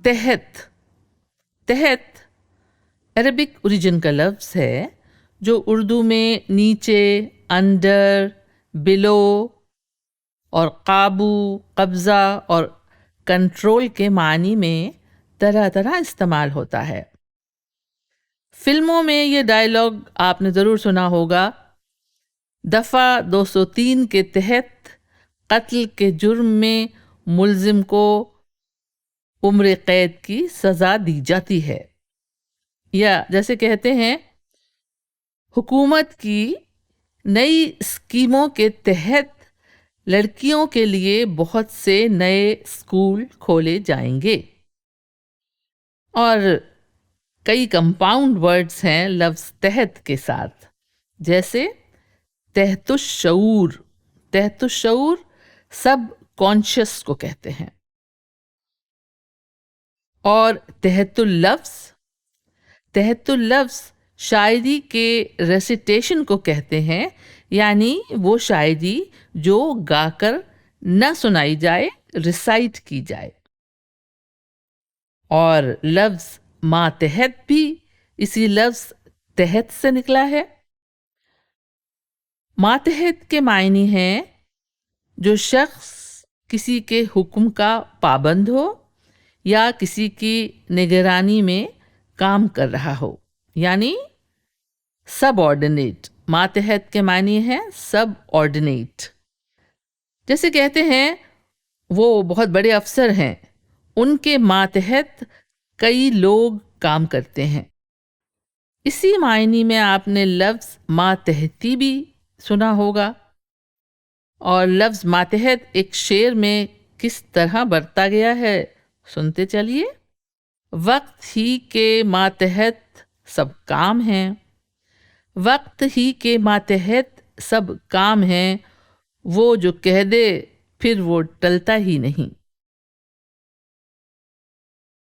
تحت. تحت Arabic origin کا لفظ ہے جو اردو میں نیچے، انڈر، بلو اور قابو، قبضہ اور کنٹرول کے معنی میں طرح طرح استعمال ہوتا ہے. فلموں میں یہ ڈائلاگ آپ نے ضرور سنا ہوگا: دفعہ 203 کے تحت قتل کے جرم میں ملزم کو عمر قید کی سزا دی جاتی ہے. یا جیسے کہتے ہیں، حکومت کی نئی اسکیموں کے تحت لڑکیوں کے لیے بہت سے نئے اسکول کھولے جائیں گے. اور کئی کمپاؤنڈ ورڈز ہیں لفظ تحت کے ساتھ، جیسے تحت الشعور. تحت الشعور سب کانشیس کو کہتے ہیں. اور تحت اللفظ، تحت اللفظ شاعری کے ریسیٹیشن کو کہتے ہیں، یعنی وہ شاعری جو گا کر نہ سنائی جائے، ریسائٹ کی جائے. اور لفظ ماتحت بھی اسی لفظ تحت سے نکلا ہے. ماتحت کے معنی ہیں جو شخص کسی کے حکم کا پابند ہو یا کسی کی نگرانی میں کام کر رہا ہو، یعنی سب آرڈینیٹ. ماتحت کے معنی ہے سب آرڈینیٹ. جیسے کہتے ہیں وہ بہت بڑے افسر ہیں، ان کے ماتحت کئی لوگ کام کرتے ہیں. اسی معنی میں آپ نے لفظ ماتحتی بھی سنا ہوگا. اور لفظ ماتحت ایک شعر میں کس طرح برتا گیا ہے، سنتے چلیے. وقت ہی کے ماتحت سب کام ہیں، وقت ہی کے ماتحت سب کام ہیں، وہ جو کہہ دے پھر وہ ٹلتا ہی نہیں.